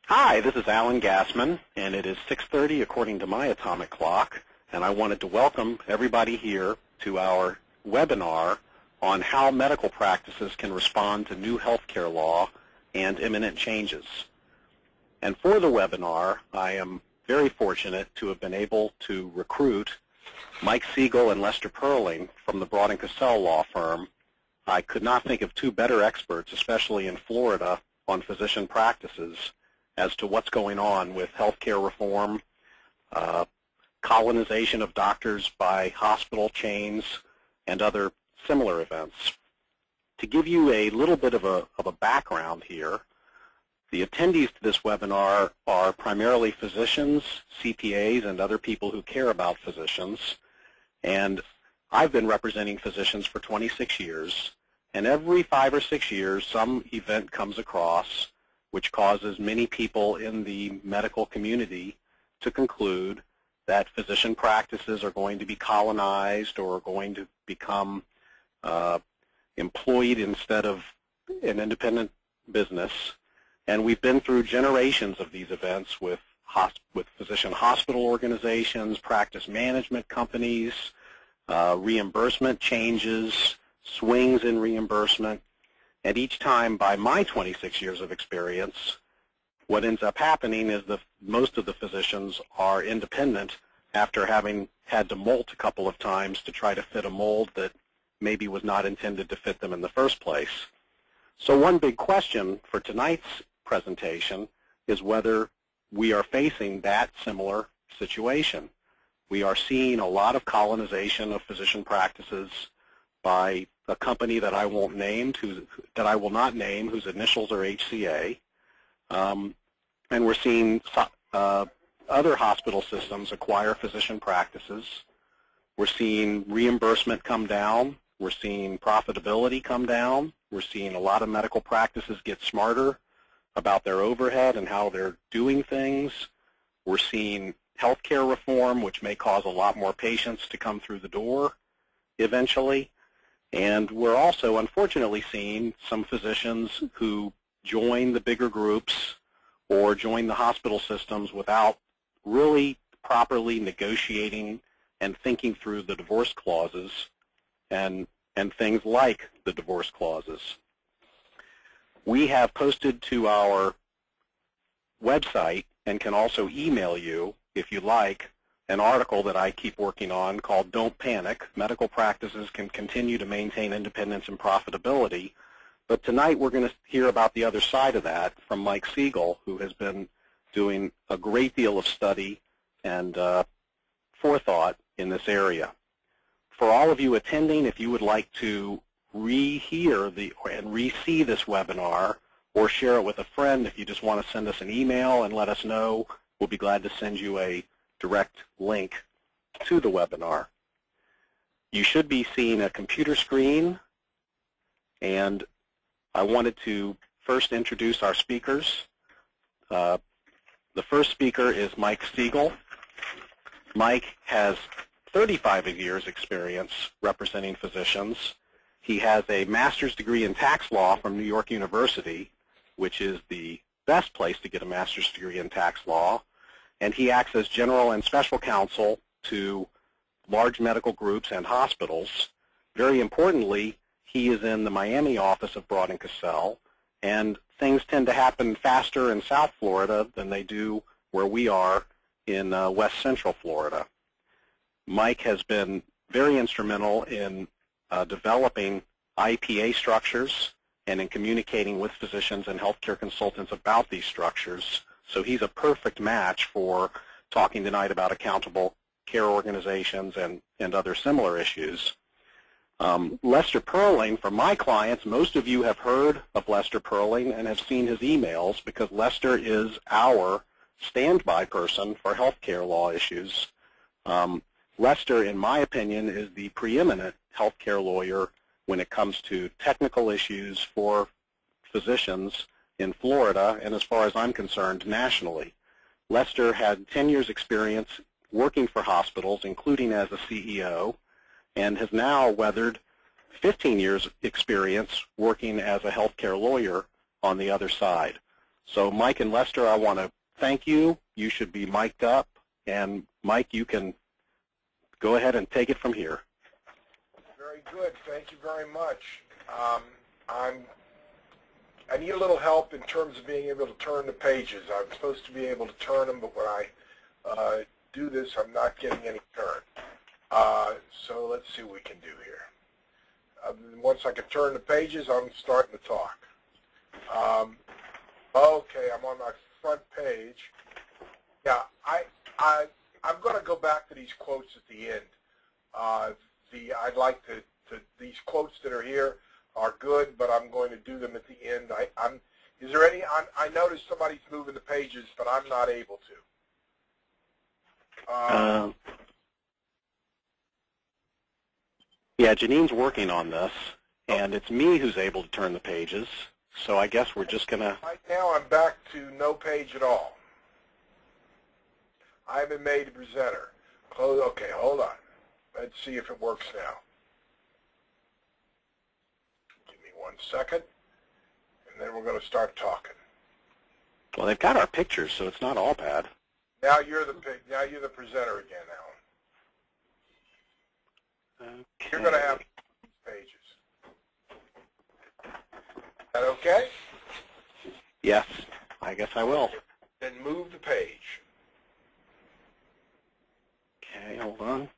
Hi, this is Alan Gassman, and it is 6:30 according to my atomic clock, and I wanted to welcome everybody here to our webinar on how medical practices can respond to new healthcare law and imminent changes. And for the webinar, I am very fortunate to have been able to recruit Mike Segal and Lester Perling from the Broad & Cassel law firm. I could not think of two better experts, especially in Florida, on physician practices as to what's going on with healthcare reform, colonization of doctors by hospital chains, and other similar events. To give you a little bit of a background here, the attendees to this webinar are primarily physicians, CPAs, and other people who care about physicians. And I've been representing physicians for 26 years, and every 5 or 6 years some event comes across which causes many people in the medical community to conclude that physician practices are going to be colonized or are going to become employed instead of an independent business. And we've been through generations of these events with physician hospital organizations, practice management companies, reimbursement changes, swings in reimbursement. And each time, by my 26 years of experience, what ends up happening is that most of the physicians are independent after having had to molt a couple of times to try to fit a mold that maybe was not intended to fit them in the first place. So one big question for tonight's presentation is whether we are facing that similar situation. We are seeing a lot of colonization of physician practices by a company that I will not name, whose initials are HCA, and we're seeing other hospital systems acquire physician practices. We're seeing reimbursement come down. We're seeing profitability come down. We're seeing a lot of medical practices get smarter about their overhead and how they're doing things. We're seeing healthcare reform, which may cause a lot more patients to come through the door eventually. And we're also, unfortunately, seeing some physicians who join the bigger groups or join the hospital systems without really properly negotiating and thinking through the divorce clauses and things like the divorce clauses. We have posted to our website and can also email you, if you like, an article that I keep working on called Don't Panic. Medical practices can continue to maintain independence and profitability. But tonight we're going to hear about the other side of that from Mike Segal, who has been doing a great deal of study and forethought in this area. For all of you attending, if you would like to rehear and re-see this webinar or share it with a friend, if you just want to send us an email and let us know, we'll be glad to send you a direct link to the webinar. You should be seeing a computer screen, and I wanted to first introduce our speakers. The first speaker is Mike Segal. Mike has 35 years experience representing physicians. He has a master's degree in tax law from New York University, which is the best place to get a master's degree in tax law. And he acts as general and special counsel to large medical groups and hospitals. Very importantly, he is in the Miami office of Broad & Cassel, and things tend to happen faster in South Florida than they do where we are in West Central Florida. Mike has been very instrumental in developing IPA structures and in communicating with physicians and healthcare consultants about these structures. So he's a perfect match for talking tonight about accountable care organizations and other similar issues. Lester Perling, for my clients, most of you have heard of Lester Perling and have seen his emails because Lester is our standby person for healthcare law issues. Lester, in my opinion, is the preeminent healthcare lawyer when it comes to technical issues for physicians in Florida, and as far as I'm concerned, nationally. Lester had 10 years experience working for hospitals, including as a CEO, and has now weathered 15 years experience working as a healthcare lawyer on the other side. So Mike and Lester, I want to thank you. You should be mic'd up. And Mike, you can go ahead and take it from here. Very good. Thank you very much. I need a little help in terms of being able to turn the pages. I'm supposed to be able to turn them, but when I do this, I'm not getting any turn. So let's see what we can do here. Once I can turn the pages, I'm starting to talk. Okay, I'm on my front page. Yeah, I'm going to go back to these quotes at the end. I'd like to these quotes that are here are good, but I'm going to do them at the end. Is there any? I noticed somebody's moving the pages, but I'm not able to. Yeah, Janine's working on this, and it's me who's able to turn the pages. So I guess we're just going to... Right now I'm back to no page at all. I haven't made a presenter. Close. Okay, hold on. Let's see if it works now. Give me 1 second, and then we're going to start talking. Well, they've got our pictures, so it's not all bad. Now you're the presenter again, Alan. Okay. You're going to have pages. Is that okay? Yes, I guess I will. Then move the page. Okay, hold on.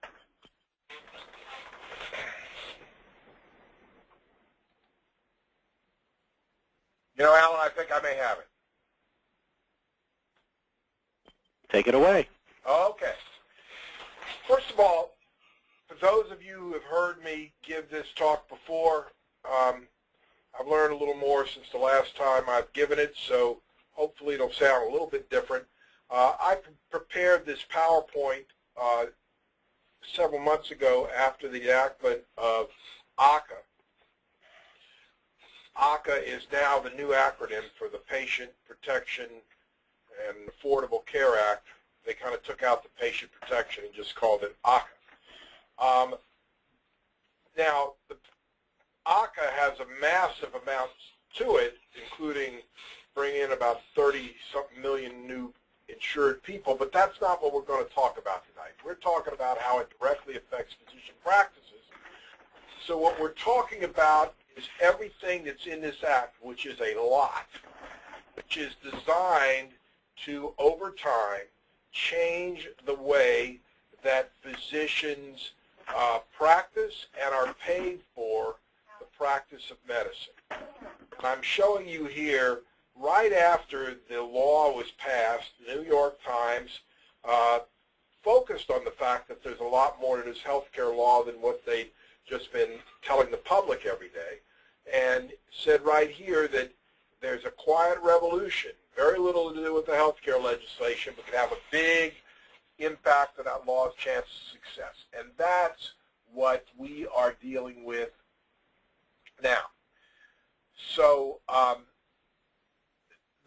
You know, Alan, I think I may have it. Take it away. Okay. First of all, for those of you who have heard me give this talk before, I've learned a little more since the last time I've given it, so hopefully it'll sound a little bit different. I prepared this PowerPoint several months ago after the enactment of ACA. ACA is now the new acronym for the Patient Protection and Affordable Care Act. They kind of took out the patient protection and just called it ACA. Now, the ACA has a massive amount to it, including bringing in about 30-something million new insured people, but that's not what we're going to talk about tonight. We're talking about how it directly affects physician practices. So what we're talking about is everything that's in this act, which is a lot, which is designed to, over time, change the way that physicians practice and are paid for the practice of medicine. And I'm showing you here, right after the law was passed, the New York Times focused on the fact that there's a lot more to this healthcare law than what they've just been telling the public every day, and said right here that there's a quiet revolution, very little to do with the healthcare legislation, but can have a big impact on that law's chance of success. And that's what we are dealing with now. So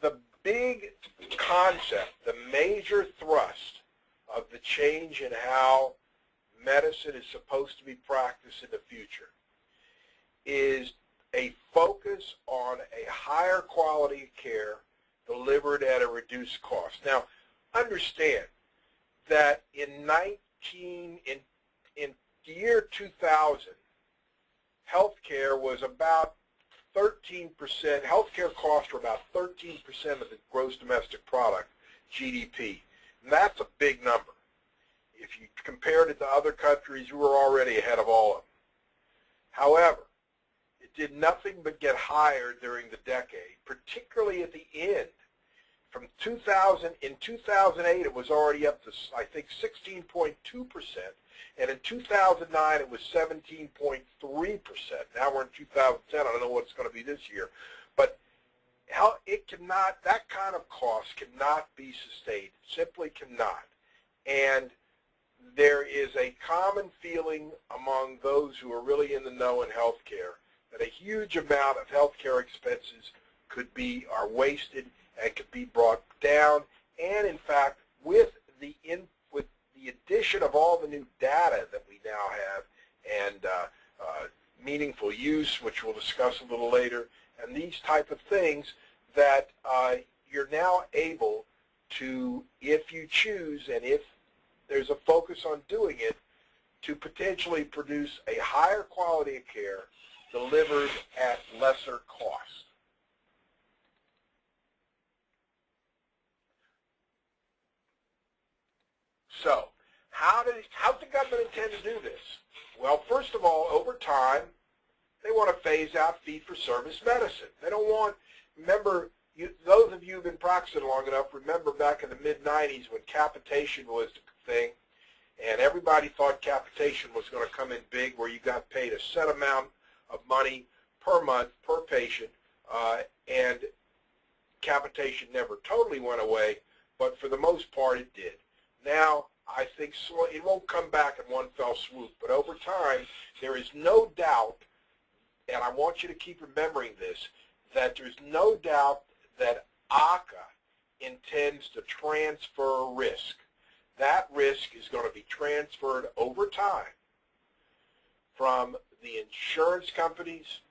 the big concept, the major thrust of the change in how medicine is supposed to be practiced in the future is a focus on a higher quality of care delivered at a reduced cost. Now, understand that in the year 2000, healthcare was about 13%, healthcare costs were about 13% of the gross domestic product, GDP. And that's a big number. If you compared it to other countries, we were already ahead of all of them. However, it did nothing but get higher during the decade, particularly at the end. From 2000, in 2008, it was already up to, I think, 16.2%, and in 2009, it was 17.3%. Now we're in 2010. I don't know what it's going to be this year, but how it cannot, that kind of cost cannot be sustained. It simply cannot. And there is a common feeling among those who are really in the know in healthcare that a huge amount of healthcare expenses are wasted and could be brought down. And in fact, with the addition of all the new data that we now have and meaningful use, which we'll discuss a little later, and these type of things, that you're now able to, if you choose and if there's a focus on doing it, to potentially produce a higher quality of care delivered at lesser cost. So, how's the government intend to do this? Well, first of all, over time, they want to phase out fee-for-service medicine. They don't want, remember, those of you who've been practicing long enough, remember back in the mid-'90s when capitation was the thing, and everybody thought capitation was going to come in big, where you got paid a set amount of money per month, per patient, and capitation never totally went away, but for the most part it did. Now, I think it won't come back in one fell swoop, but over time, there is no doubt, and I want you to keep remembering this, that there's no doubt that ACA intends to transfer risk. That risk is going to be transferred over time from the insurance companies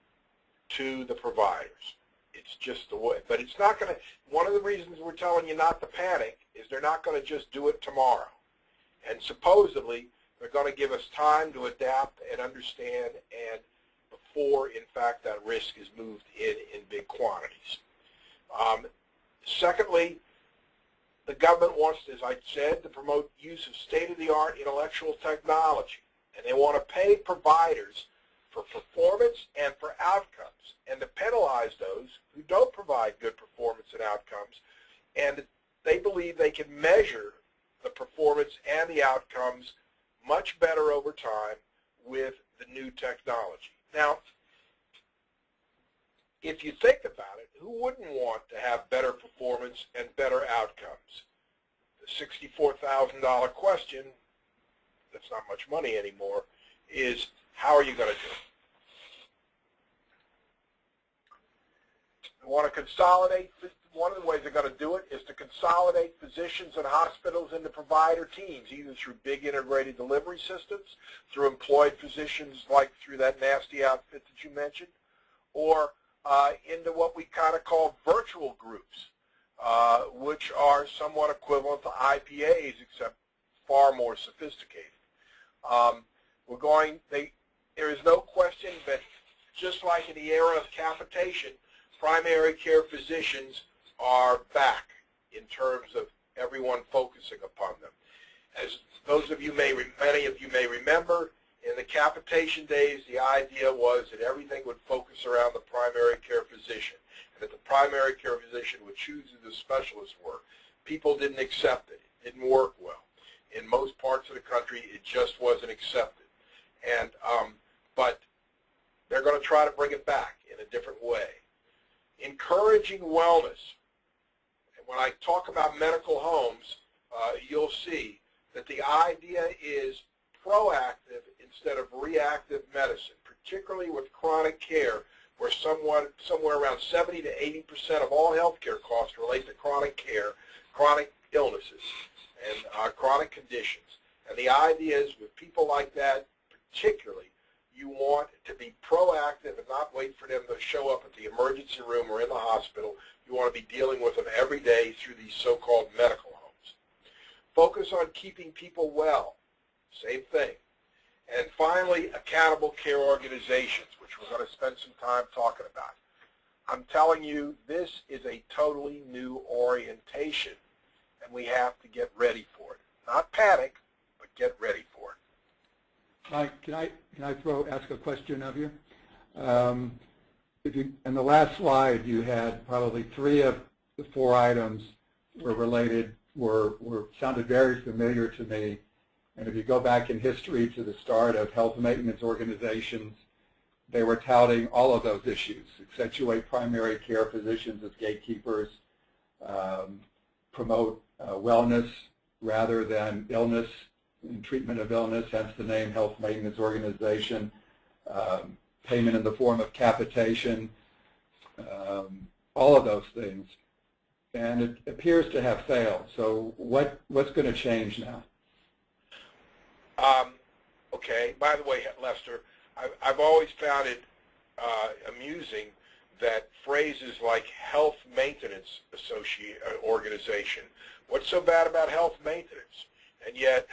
to the providers. It's just the way. But it's not going to, one of the reasons we're telling you not to panic is they're not going to just do it tomorrow. And supposedly, they're going to give us time to adapt and understand, and before, in fact, that risk is moved in big quantities. Secondly, the government wants, as I said, to promote use of state-of-the-art intellectual technology. And they want to pay providers for performance and for outcomes, and to penalize those who don't provide good performance and outcomes. And they believe they can measure the performance and the outcomes much better over time with the new technology. Now, if you think about it, who wouldn't want to have better performance and better outcomes? The $64,000 question, that's not much money anymore, is how are you going to do it? They want to consolidate. One of the ways they're going to do it is to consolidate physicians and hospitals into provider teams, either through big integrated delivery systems, through employed physicians like through that nasty outfit that you mentioned, or into what we kind of call virtual groups, which are somewhat equivalent to IPAs, except far more sophisticated. There is no question that just like in the era of capitation, primary care physicians are back in terms of everyone focusing upon them. As those of you many of you may remember, in the capitation days, the idea was that everything would focus around the primary care physician, and that the primary care physician would choose who the specialists were. People didn't accept it. It didn't work well. In most parts of the country, it just wasn't accepted. And but they're going to try to bring it back in a different way. Encouraging wellness. And when I talk about medical homes, you'll see that the idea is proactive instead of reactive medicine, particularly with chronic care, where somewhere around 70 to 80% of all healthcare costs relate to chronic care, chronic illnesses, and chronic conditions. And the idea is with people like that, particularly, you want to be proactive and not wait for them to show up at the emergency room or in the hospital. You want to be dealing with them every day through these so-called medical homes. Focus on keeping people well. Same thing. And finally, accountable care organizations, which we're going to spend some time talking about. I'm telling you, this is a totally new orientation, and we have to get ready for it. Not panic, but get ready for it. Mike, can I ask a question of you? In the last slide, you had probably 3 of the 4 items were related, sounded very familiar to me. And if you go back in history to the start of health maintenance organizations, they were touting all of those issues: accentuate primary care physicians as gatekeepers, promote wellness rather than illness in treatment of illness, hence the name Health Maintenance Organization, payment in the form of capitation, all of those things. And it appears to have failed. So what's going to change now? Okay, by the way, Lester, I've always found it amusing that phrases like health maintenance organization, what's so bad about health maintenance? And yet,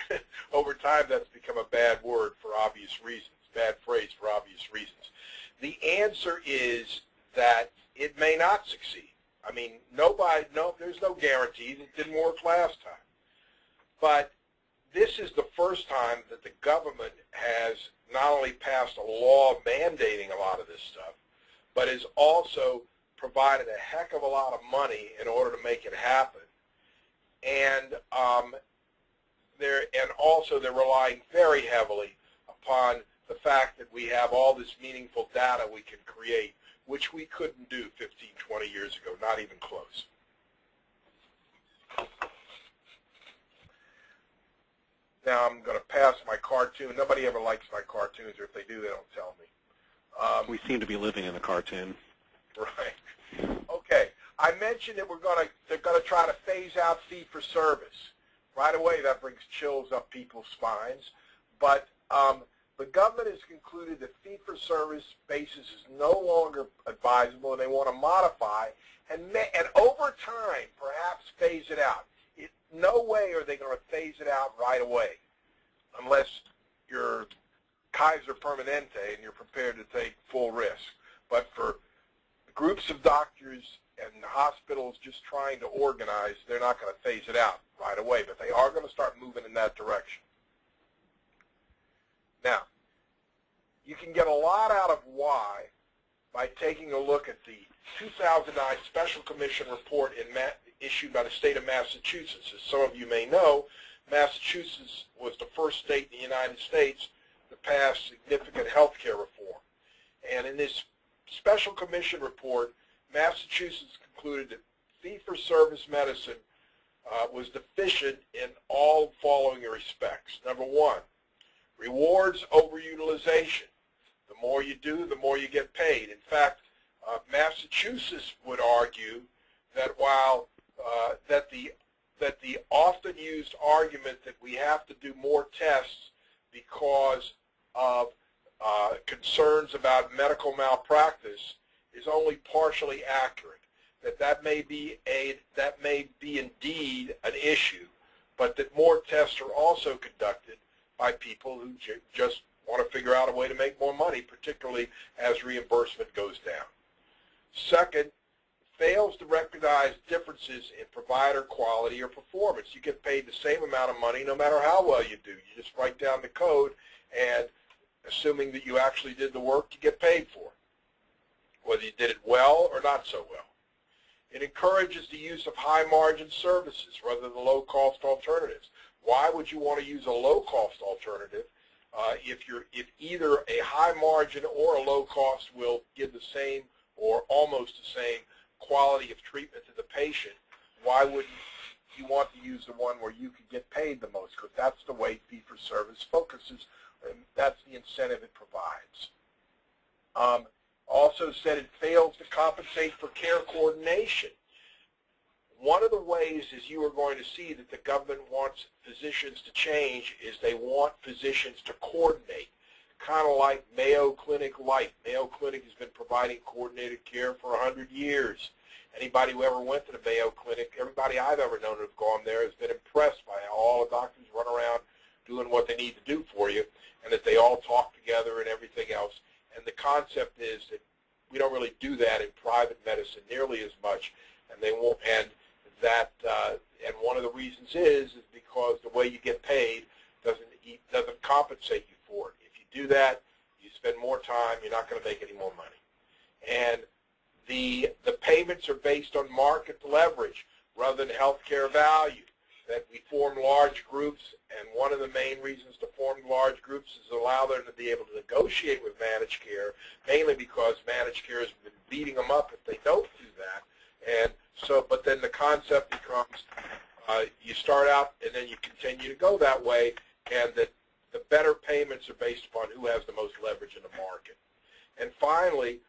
over time, that's become a bad word for obvious reasons, bad phrase for obvious reasons. The answer is that it may not succeed. I mean, there's no guarantee. It didn't work last time. But this is the first time that the government has not only passed a law mandating a lot of this stuff, but has also provided a heck of a lot of money in order to make it happen. And they're relying very heavily upon the fact that we have all this meaningful data we can create, which we couldn't do 15, 20 years ago, not even close. Now I'm going to pass my cartoon. Nobody ever likes my cartoons, or if they do, they don't tell me. We seem to be living in a cartoon. Right. Okay. I mentioned that they're going to try to phase out fee-for-service. Right away, that brings chills up people's spines. But the government has concluded that fee-for-service basis is no longer advisable, and they want to modify and over time perhaps phase it out. No way are they going to phase it out right away unless you're Kaiser Permanente and you're prepared to take full risk. But for groups of doctors and hospitals just trying to organize, they're not going to phase it out right away, but they are going to start moving in that direction. Now, you can get a lot out of why by taking a look at the 2009 Special Commission report issued by the state of Massachusetts. As some of you may know, Massachusetts was the first state in the United States to pass significant health care reform. And in this Special Commission report, Massachusetts concluded that fee-for-service medicine was deficient in all following respects. Number one, rewards overutilization. The more you do, the more you get paid. In fact, Massachusetts would argue that while that the often used argument that we have to do more tests because of concerns about medical malpractice is only partially accurate. That may be indeed an issue, but that more tests are also conducted by people who just want to figure out a way to make more money, particularly as reimbursement goes down. Second, fails to recognize differences in provider quality or performance. You get paid the same amount of money no matter how well you do. You just write down the code, and assuming that you actually did the work, you get paid for it, whether you did it well or not so well. It encourages the use of high-margin services rather than low-cost alternatives. Why would you want to use a low-cost alternative if either a high-margin or a low-cost will give the same or almost the same quality of treatment to the patient? Why wouldn't you want to use the one where you could get paid the most? Because that's the way fee-for-service focuses, and that's the incentive it provides. Also said it fails to compensate for care coordination. One of the ways, as you are going to see, that the government wants physicians to change is they want physicians to coordinate, kind of like Mayo Clinic Light. Mayo Clinic has been providing coordinated care for 100 years. Anybody who ever went to the Mayo Clinic, everybody I've ever known who have gone there has been impressed by how all the doctors run around doing what they need to do for you, and that they all talk together and everything else. And the concept is that we don't really do that in private medicine nearly as much, and they won't. And one of the reasons is because the way you get paid doesn't compensate you for it. If you do that, you spend more time. You're not going to make any more money. And the payments are based on market leverage rather than healthcare value. That we form large groups, and one of the main reasons to form large groups is to allow them to be able to negotiate with managed care, mainly because managed care has been beating them up if they don't do that. And so, but then the concept becomes you start out and then you continue to go that way, and that the better payments are based upon who has the most leverage in the market. And finally,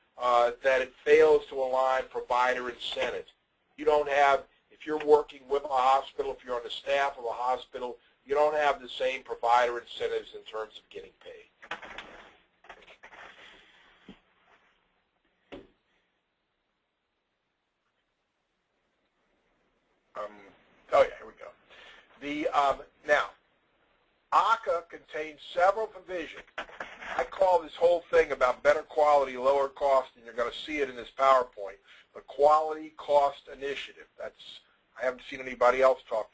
that it fails to align provider incentives. You don't have, if you're working with a hospital, if you're on the staff of a hospital, you don't have the same provider incentives in terms of getting paid. Now, ACA contains several provisions. I call this whole thing about better quality, lower cost, and you're going to see it in this PowerPoint, the Quality Cost Initiative. I haven't seen anybody else talk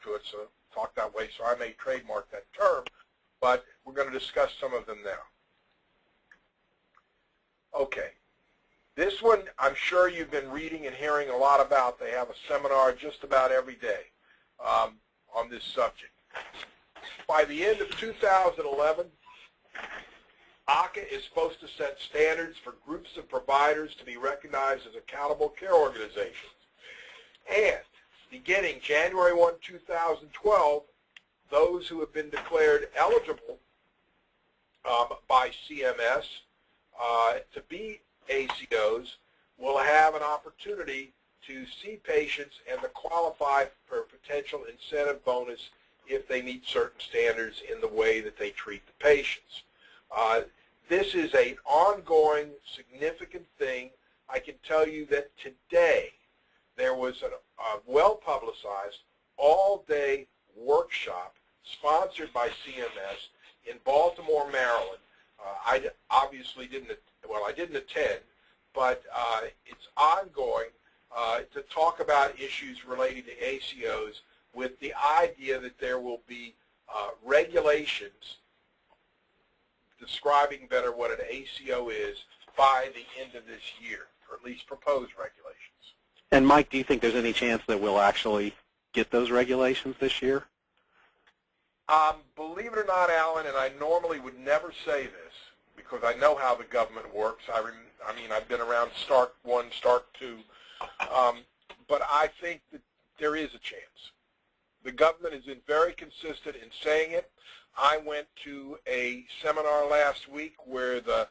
that way, so I may trademark that term, but we're going to discuss some of them now. Okay. This one, I'm sure you've been reading and hearing a lot about. They have a seminar just about every day on this subject. By the end of 2011, ACA is supposed to set standards for groups of providers to be recognized as accountable care organizations. And beginning January 1, 2012, those who have been declared eligible by CMS to be ACOs will have an opportunity to see patients and to qualify for a potential incentive bonus if they meet certain standards in the way that they treat the patients. This is an ongoing, significant thing. I can tell you that today there was a well-publicized all-day workshop sponsored by CMS in Baltimore, Maryland. I obviously didn't attend, but it's ongoing to talk about issues relating to ACOs with the idea that there will be regulations describing better what an ACO is by the end of this year, or at least proposed regulations. And Mike, do you think there's any chance that we'll actually get those regulations this year? Believe it or not, Alan, and I normally would never say this because I know how the government works. I mean, I've been around Stark 1, Stark 2, but I think that there is a chance. The government has been very consistent in saying it. I went to a seminar last week where the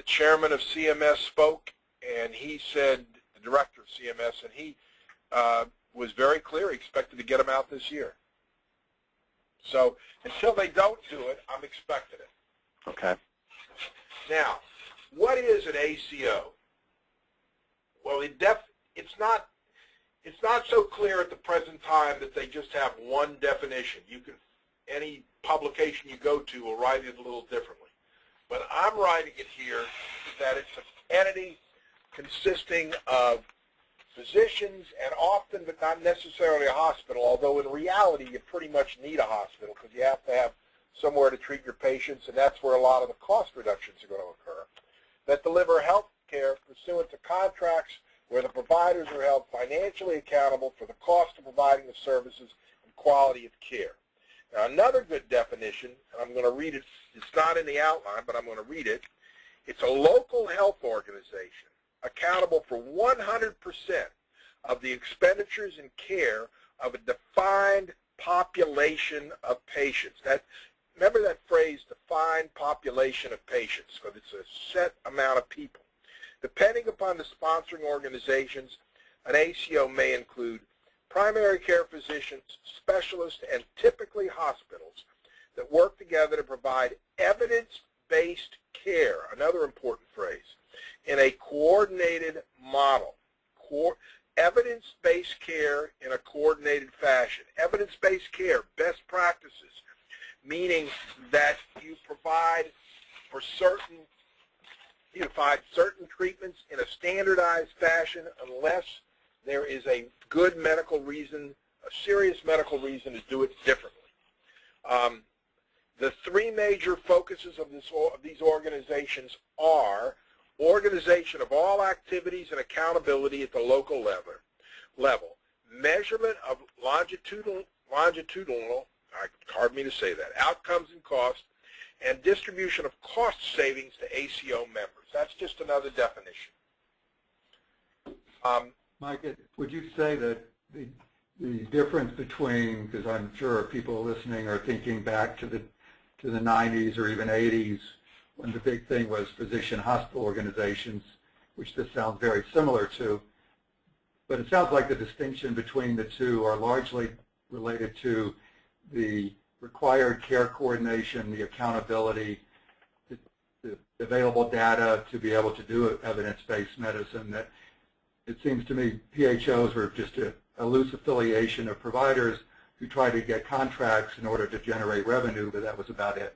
chairman of CMS spoke, and he said, the director of CMS, and he was very clear he expected to get them out this year. So until they don't do it, I'm expecting it. Okay. Now, what is an ACO? Well, it's not so clear at the present time that they just have one definition. Any publication you go to will write it a little differently. But I'm writing it here that it's an entity consisting of physicians and often, but not necessarily a hospital, although in reality you pretty much need a hospital because you have to have somewhere to treat your patients, and that's where a lot of the cost reductions are going to occur, that deliver health care pursuant to contracts where the providers are held financially accountable for the cost of providing the services and quality of care. Now, another good definition, and I'm going to read it, it's not in the outline, but I'm going to read it. It's a local health organization accountable for 100% of the expenditures and care of a defined population of patients. Remember that phrase, defined population of patients, because it's a set amount of people. Depending upon the sponsoring organizations, an ACO may include primary care physicians, specialists, and typically hospitals that work together to provide evidence-based care, another important phrase, in a coordinated model. Evidence-based care in a coordinated fashion. Evidence-based care, best practices, meaning that you provide certain treatments in a standardized fashion unless there is a good medical reason, a serious medical reason to do it differently. The three major focuses of these organizations are organization of all activities and accountability at the local level, measurement of longitudinal, hard me to say that, outcomes and costs, and distribution of cost savings to ACO members. That's just another definition. Mike, would you say that the difference between, because I'm sure people listening are thinking back to the 90s or even 80s when the big thing was physician hospital organizations, which this sounds very similar to, but it sounds like the distinction between the two are largely related to the required care coordination, the accountability, the available data to be able to do evidence-based medicine. That it seems to me PHOs were just a loose affiliation of providers we tried to get contracts in order to generate revenue, but that was about it.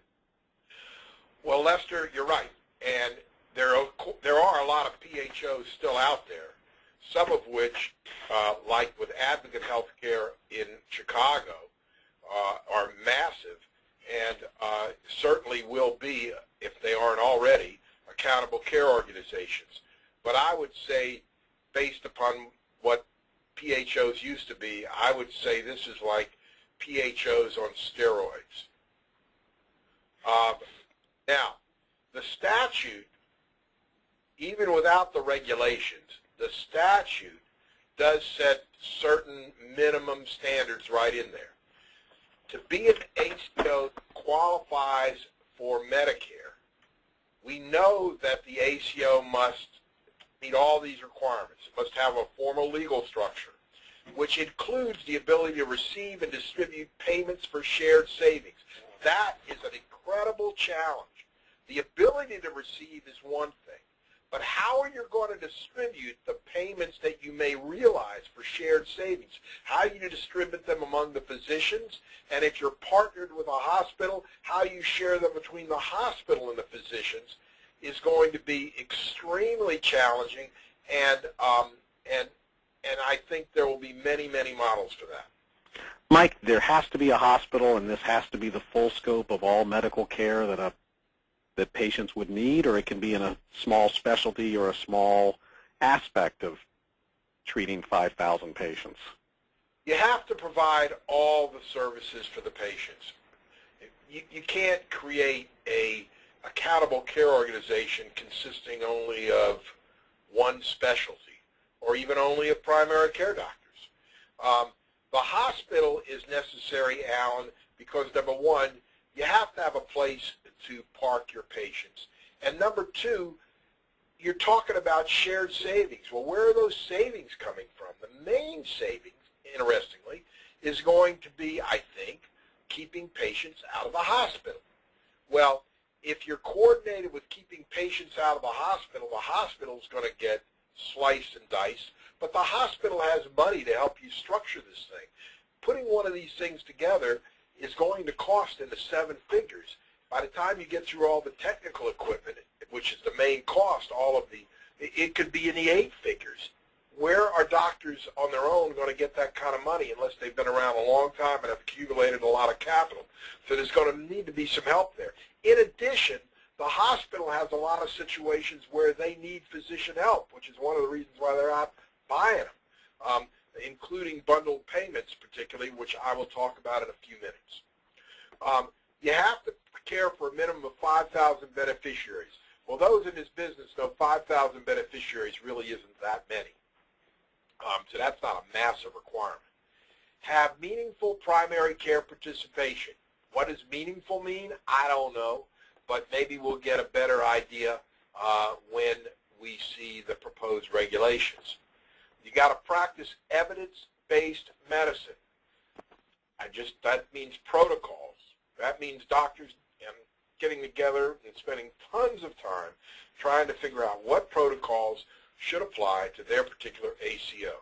Well, Lester, you're right, and there are a lot of PHOs still out there, some of which, like with Advocate Healthcare in Chicago, are massive and certainly will be, if they aren't already, accountable care organizations. But I would say, based upon what PHOs used to be, I would say this is like PHOs on steroids. Now, the statute, even without the regulations, the statute does set certain minimum standards right in there. To be an ACO qualifies for Medicare, we know that the ACO must meet all these requirements. It must have a formal legal structure, which includes the ability to receive and distribute payments for shared savings. That is an incredible challenge. The ability to receive is one thing, but how are you going to distribute the payments that you may realize for shared savings? How do you distribute them among the physicians? And if you're partnered with a hospital, how you share them between the hospital and the physicians is going to be extremely challenging, and I think there will be many, many models for that. Mike, there has to be a hospital, and this has to be the full scope of all medical care that patients would need, or it can be in a small specialty or a small aspect of treating 5,000 patients. You have to provide all the services for the patients. You can't create a accountable care organization consisting only of one specialty or even only of primary care doctors. The hospital is necessary, Alan, because number one, you have to have a place to park your patients. And number two, you're talking about shared savings. Well, where are those savings coming from? The main savings, interestingly, is going to be, I think, keeping patients out of the hospital. Well, if you're coordinated with keeping patients out of the hospital is going to get sliced and diced, but the hospital has money to help you structure this thing. Putting one of these things together is going to cost in the 7 figures. By the time you get through all the technical equipment, which is the main cost, it could be in the 8 figures. Where are doctors on their own going to get that kind of money unless they've been around a long time and have accumulated a lot of capital? So there's going to need to be some help there. In addition, the hospital has a lot of situations where they need physician help, which is one of the reasons why they're out buying them, including bundled payments particularly, which I will talk about in a few minutes. You have to care for a minimum of 5,000 beneficiaries. Well, those in this business know 5,000 beneficiaries really isn't that many. So that's not a massive requirement. Have meaningful primary care participation. What does meaningful mean? I don't know, but maybe we'll get a better idea when we see the proposed regulations. You got to practice evidence-based medicine. That means protocols. That means doctors getting together and spending tons of time trying to figure out what protocols should apply to their particular ACO.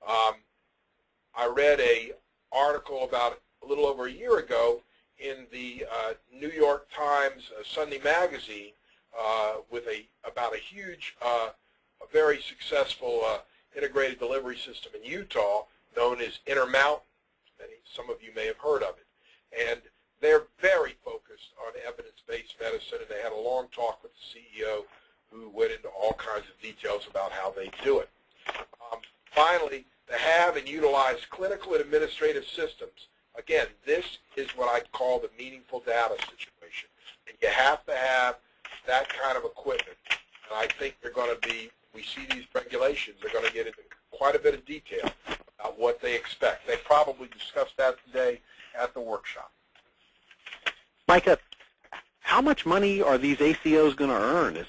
I read an article about a little over a year ago in the New York Times Sunday magazine about a huge, a very successful integrated delivery system in Utah known as Intermountain. Some of you may have heard of it. And they're very focused on evidence-based medicine, and they had a long talk with the CEO who went into all kinds of details about how they do it. Finally, to have and utilize clinical and administrative systems. Again, this is what I call the meaningful data situation. And you have to have that kind of equipment. And I think they're going to be, we see these regulations, they're going to get into quite a bit of detail about what they expect. They probably discussed that today at the workshop. Micah, how much money are these ACOs going to earn? Is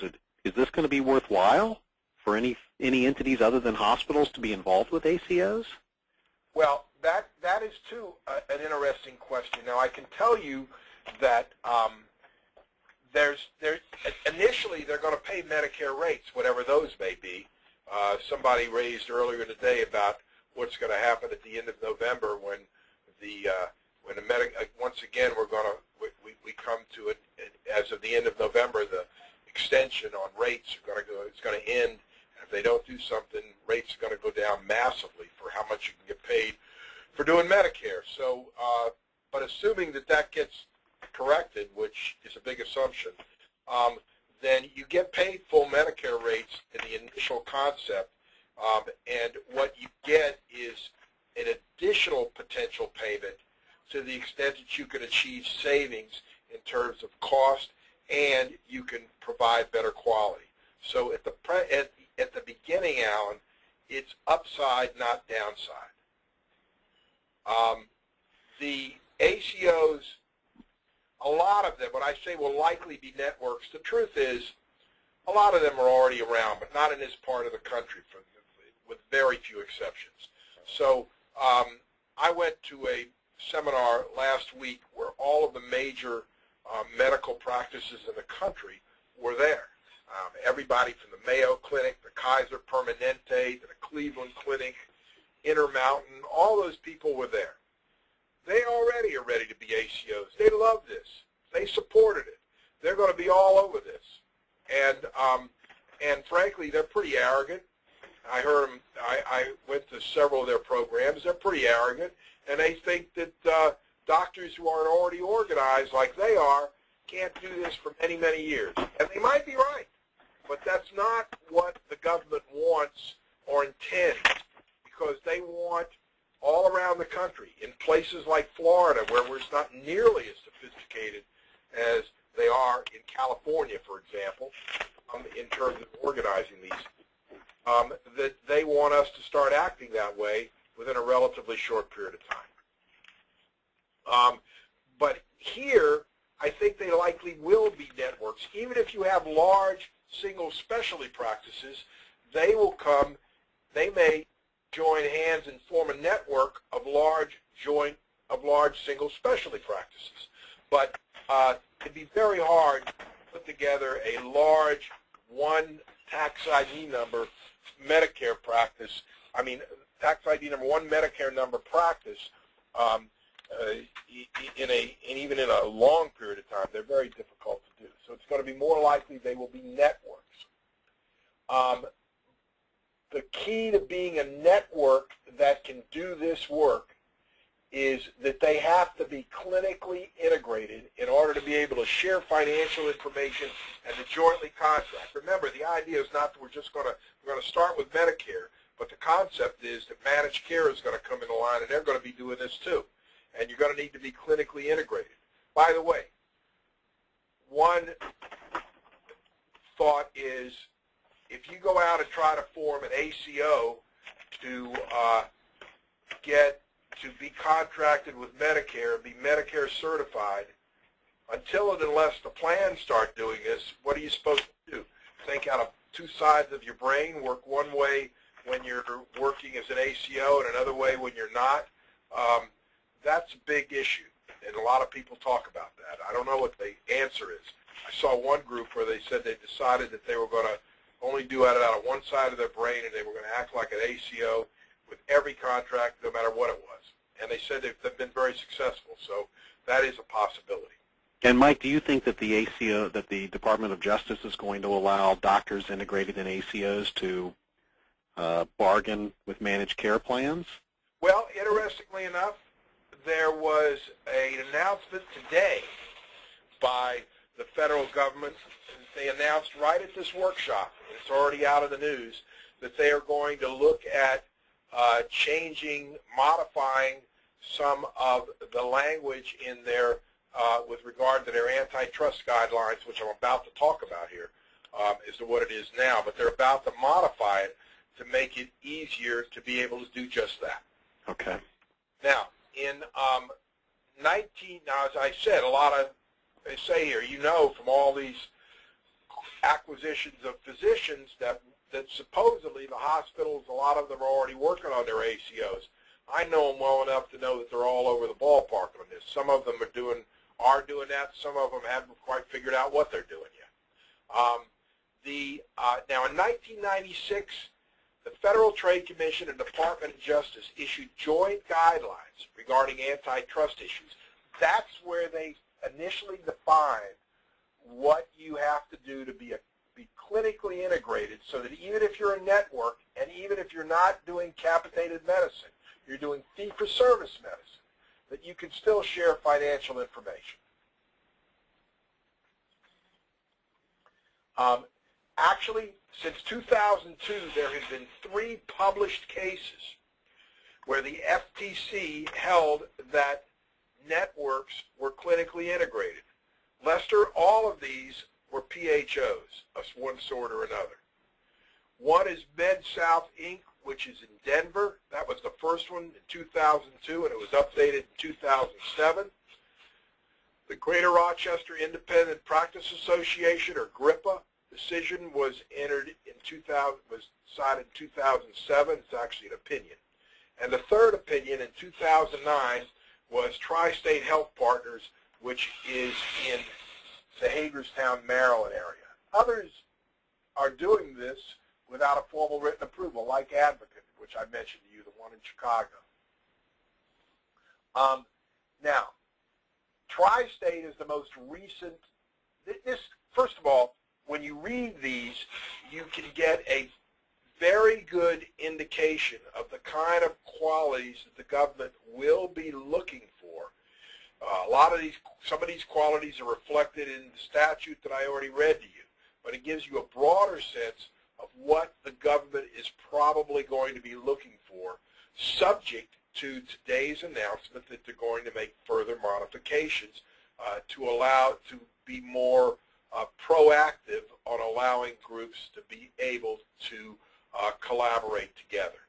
this going to be worthwhile for any entities other than hospitals to be involved with ACOs? Well, that is too an interesting question. Now, I can tell you that initially they're going to pay Medicare rates, whatever those may be. Somebody raised earlier today about what's going to happen at the end of November when once again we come to it as of the end of November, the extension on rates it's going to end, and if they don't do something, rates are going to go down massively for how much you can get paid for doing Medicare. So, but assuming that gets corrected, which is a big assumption, then you get paid full Medicare rates in the initial concept, and what you get is an additional potential payment to the extent that you can achieve savings in terms of cost and you can provide better quality. So at the beginning, Alan, it's upside, not downside. The ACOs, a lot of them, when I say will likely be networks, the truth is a lot of them are already around, but not in this part of the country, with very few exceptions. So I went to a seminar last week where all of the major medical practices in the country were there. Everybody from the Mayo Clinic, the Kaiser Permanente, to the Cleveland Clinic, Intermountain, all those people were there. They already are ready to be ACOs. They love this. They supported it. They're going to be all over this. And frankly, they're pretty arrogant. I heard them. I went to several of their programs. They're pretty arrogant, and they think that doctors who aren't already organized like they are can't do this for many, many years. And they might be right, but that's not what the government wants or intends, because they want all around the country, in places like Florida, where it's not nearly as sophisticated as they are in California, for example, in terms of organizing these, that they want us to start acting that way within a relatively short period of time. But here, I think they likely will be networks. Even if you have large single specialty practices, they will come, they may join hands and form a network of large single specialty practices. But it'd be very hard to put together a large one tax ID number Medicare practice. I mean, tax ID number, one Medicare number practice. Even in a long period of time, they're very difficult to do. So it's going to be more likely they will be networks. The key to being a network that can do this work is that they have to be clinically integrated in order to be able to share financial information and to jointly contract. Remember, the idea is not that we're going to start with Medicare, but the concept is that managed care is going to come in the line, and they're going to be doing this too. And you're going to need to be clinically integrated. By the way, one thought is, if you go out and try to form an ACO to be contracted with Medicare and be Medicare certified, until and unless the plans start doing this, what are you supposed to do? Think out of two sides of your brain, work one way when you're working as an ACO and another way when you're not? That's a big issue, and a lot of people talk about that. I don't know what the answer is. I saw one group where they said they decided that they were going to only do it out of one side of their brain, and they were going to act like an ACO with every contract, no matter what it was. And they said they've been very successful, so that is a possibility. And Mike, do you think that the Department of Justice is going to allow doctors integrated in ACOs to bargain with managed care plans? Well, interestingly enough, there was an announcement today by the federal government. They announced right at this workshop, and it's already out of the news, that they are going to look at modifying some of the language in their, with regard to their antitrust guidelines, which I'm about to talk about here, as to what it is now. But they're about to modify it to make it easier to be able to do just that. Okay. Now, now as I said, they say here, from all these acquisitions of physicians that supposedly the hospitals, a lot of them are already working on their ACOs. I know them well enough to know that they're all over the ballpark on this. Some of them are doing that. Some of them haven't quite figured out what they're doing yet. Now in 1996, the Federal Trade Commission and Department of Justice issued joint guidelines regarding antitrust issues. That's where they initially defined what you have to do to be clinically integrated, so that even if you're a network and even if you're not doing capitated medicine, you're doing fee-for-service medicine, that you can still share financial information. Actually, since 2002, there have been 3 published cases where the FTC held that networks were clinically integrated. Lester, all of these were PHOs of one sort or another. One is Med-South Inc., which is in Denver. That was the first one in 2002, and it was updated in 2007. The Greater Rochester Independent Practice Association, or GRIPA, decision was cited in 2007. It's actually an opinion. And the third opinion in 2009 was TriState Health Partners, which is in the Hagerstown, Maryland area. Others are doing this without a formal written approval, like Advocate, which I mentioned to you, the one in Chicago. Now, TriState is the most recent. First of all, when you read these, you can get a very good indication of the kind of qualities that the government will be looking for. Some of these qualities are reflected in the statute that I already read to you, but it gives you a broader sense of what the government is probably going to be looking for, subject to today's announcement that they're going to make further modifications to allow to be more proactive on allowing groups to be able to collaborate together.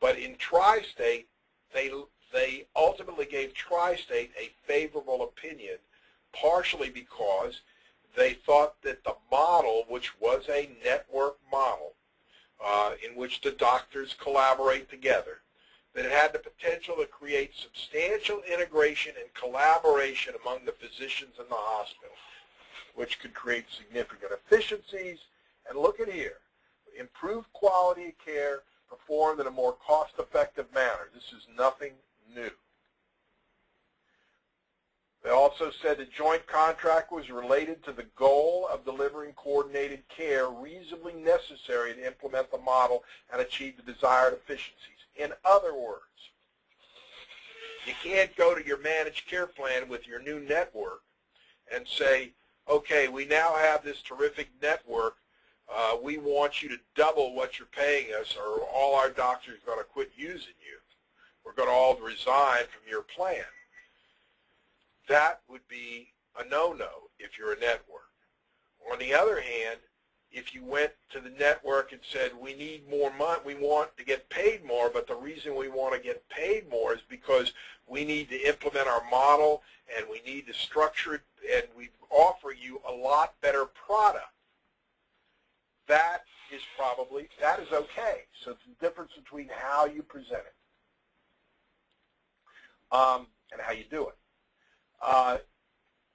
But in TriState, they ultimately gave TriState a favorable opinion, partially because they thought that the model, which was a network model in which the doctors collaborate together, that it had the potential to create substantial integration and collaboration among the physicians in the hospital, which could create significant efficiencies. And look at here, improved quality of care performed in a more cost-effective manner. This is nothing new. They also said the joint contract was related to the goal of delivering coordinated care reasonably necessary to implement the model and achieve the desired efficiencies. In other words, you can't go to your managed care plan with your new network and say, okay, we now have this terrific network. We want you to double what you're paying us, or all our doctors are going to quit using you. We're going to all resign from your plan. That would be a no-no if you're a network. On the other hand, if you went to the network and said, we need more money, we want to get paid more, but the reason we want to get paid more is because we need to implement our model and we need to structure it and we offer you a lot better product, that is okay. So it's the difference between how you present it and how you do it.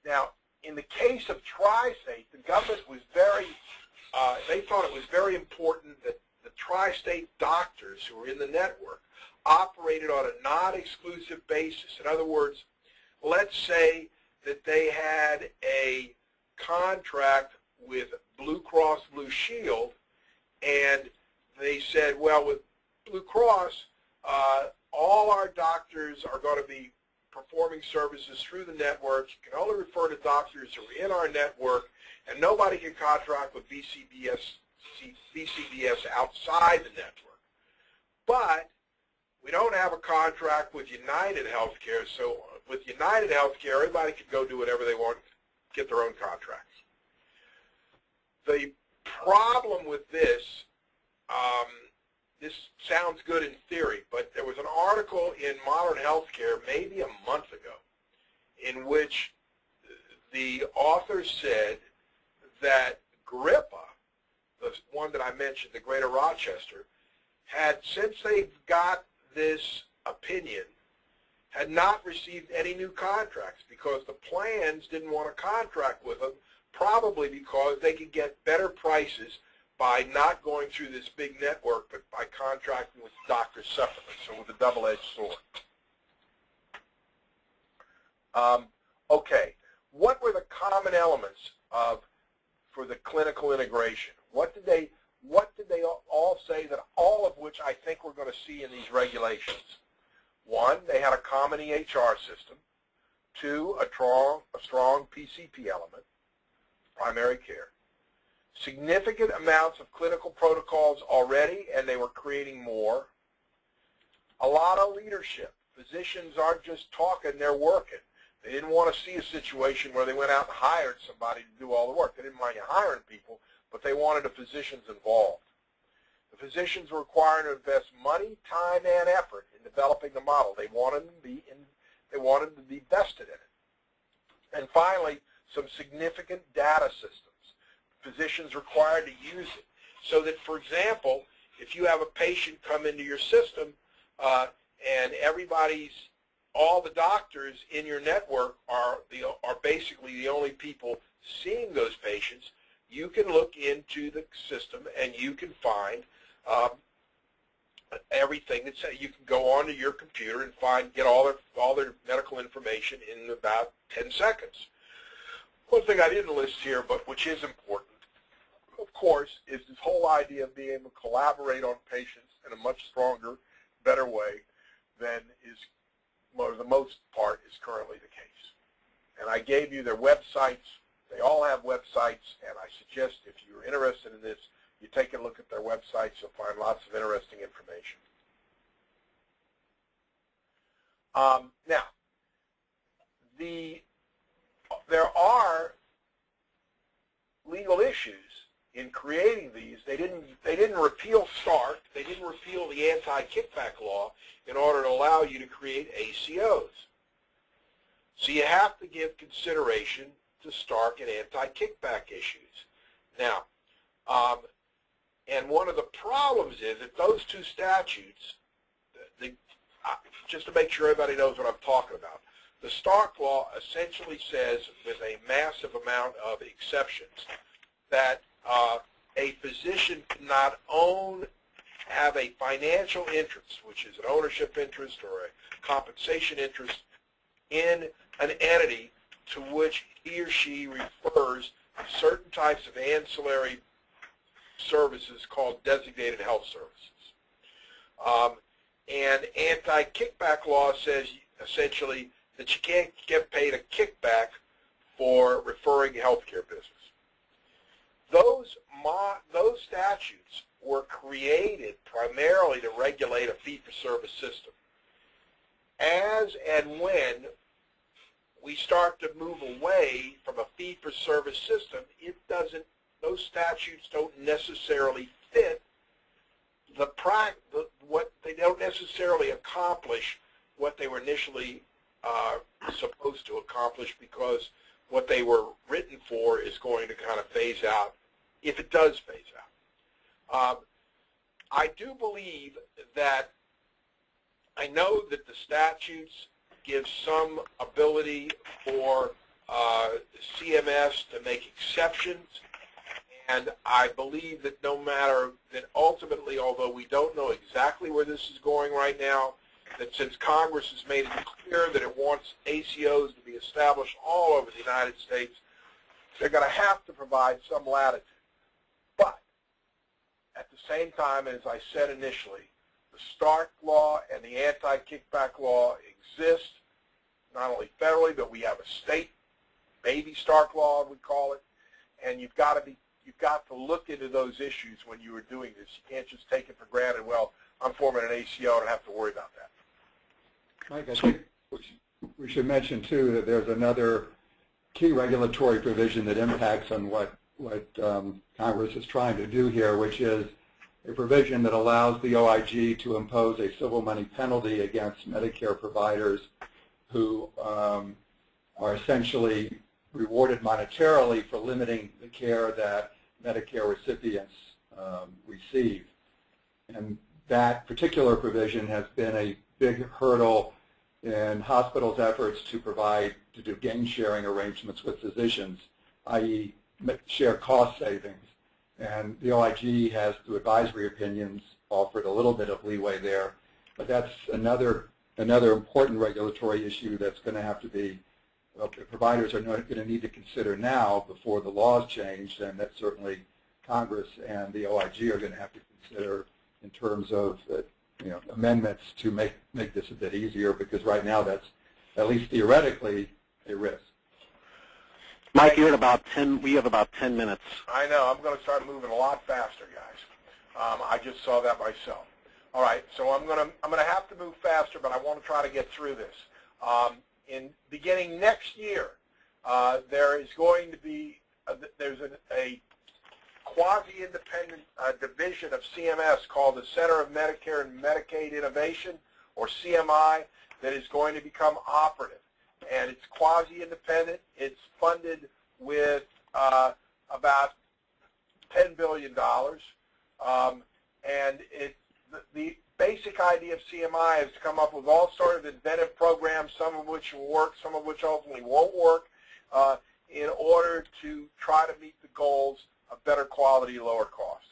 Now, in the case of TriState, the government was they thought it was very important that the TriState doctors who were in the network operated on a non-exclusive basis. In other words, let's say that they had a contract with Blue Cross Blue Shield, and they said, well, with Blue Cross, all our doctors are going to be performing services through the network. You can only refer to doctors who are in our network, and nobody can contract with BCBS outside the network. But we don't have a contract with United Healthcare, so with United Healthcare, everybody can go do whatever they want, get their own contracts. The problem with this, this sounds good in theory, but there was an article in Modern Healthcare maybe a month ago in which the author said that GRIPA, the one that I mentioned, the Greater Rochester, had, since they got this opinion, had not received any new contracts because the plans didn't want to contract with them, probably because they could get better prices by not going through this big network, but by contracting with doctors separately, so with a double-edged sword. Okay, what were the common elements for the clinical integration? What did they all say, that all of which I think we're going to see in these regulations? One, they had a common EHR system. Two, a strong PCP element, primary care. Significant amounts of clinical protocols already, and they were creating more. A lot of leadership. Physicians aren't just talking, they're working. They didn't want to see a situation where they went out and hired somebody to do all the work. They didn't mind you hiring people, but they wanted the physicians involved. The physicians were required to invest money, time, and effort in developing the model. They wanted them to be vested in it. And finally, some significant data systems. Physicians required to use it, so that, for example, if you have a patient come into your system and all the doctors in your network are basically the only people seeing those patients, you can look into the system and you can find everything that's, you can go onto your computer and get all their medical information in about 10 seconds. One thing I didn't list here, but which is important, of course, is this whole idea of being able to collaborate on patients in a much stronger, better way than is, for the most part, is currently the case. And I gave you their websites. They all have websites, and I suggest if you're interested in this, you take a look at their websites. You'll find lots of interesting information. Now, there are legal issues in creating these. They didn't repeal Stark. They didn't repeal the anti-kickback law in order to allow you to create ACOs. So you have to give consideration to Stark and anti-kickback issues. Now, and one of the problems is that those two statutes, just to make sure everybody knows what I'm talking about, the Stark law essentially says, with a massive amount of exceptions, that a physician cannot have a financial interest, which is an ownership interest or a compensation interest, in an entity to which he or she refers to certain types of ancillary services called designated health services. And anti-kickback law says essentially that you can't get paid a kickback for referring healthcare business. Those statutes were created primarily to regulate a fee-for-service system. As and when we start to move away from a fee-for-service system, those statutes don't necessarily fit they don't necessarily accomplish what they were initially supposed to accomplish, because what they were written for is going to kind of phase out, if it does phase out. I do believe that, I know that the statutes give some ability for CMS to make exceptions, and I believe that that ultimately, although we don't know exactly where this is going right now, that since Congress has made it clear that it wants ACOs to be established all over the United States, they're going to have to provide some latitude. But at the same time, as I said initially, the Stark law and the anti-kickback law exist, not only federally, but we have a state baby Stark law, we call it, and you've got to look into those issues when you are doing this. You can't just take it for granted, well, I'm forming an ACO and I have to worry about that. Mike, I think we should mention, too, that there's another key regulatory provision that impacts on what Congress is trying to do here, which is a provision that allows the OIG to impose a civil money penalty against Medicare providers who are essentially rewarded monetarily for limiting the care that Medicare recipients receive. And that particular provision has been a big hurdle in hospitals' efforts to do gain-sharing arrangements with physicians, i.e. share cost savings. And the OIG has, through advisory opinions, offered a little bit of leeway there. But that's another important regulatory issue that's going to have to be, well, the providers are going to need to consider now before the laws change, and that certainly Congress and the OIG are going to have to consider in terms of amendments to make this a bit easier, because right now that's, at least theoretically, a risk. Mike, you're at about 10. We have about 10 minutes. I know. I'm going to start moving a lot faster, guys. I just saw that myself. All right, so I'm going to have to move faster, but I want to try to get through this. In beginning next year, there is going to be there's a quasi-independent division of CMS called the Center of Medicare and Medicaid Innovation, or CMI, that is going to become operative. And it's quasi-independent. It's funded with about $10 billion. And the basic idea of CMI is to come up with all sort of inventive programs, some of which will work, some of which ultimately won't work, in order to try to meet the goals of better quality, lower cost.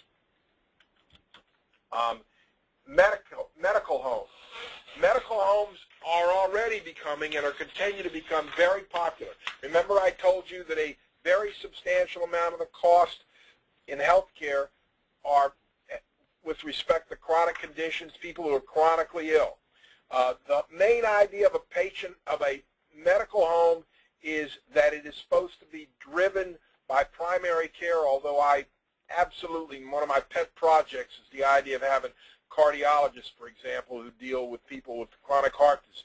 Medical homes. Medical homes are already becoming and are continuing to become very popular. Remember, I told you that a very substantial amount of the cost in healthcare are with respect to chronic conditions, people who are chronically ill. The main idea of a medical home is that it is supposed to be driven by primary care, although one of my pet projects is the idea of having cardiologists, for example, who deal with people with chronic heart disease.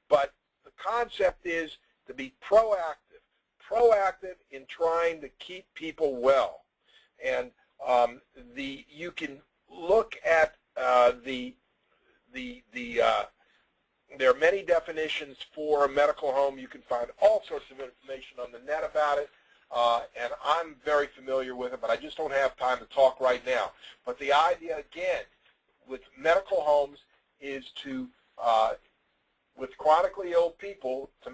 But the concept is to be proactive in trying to keep people well. And you can look at there are many definitions for a medical home. You can find all sorts of information on the net about it. And I'm very familiar with it, but I just don't have time to talk right now. But the idea, again, with medical homes is to, with chronically ill people, to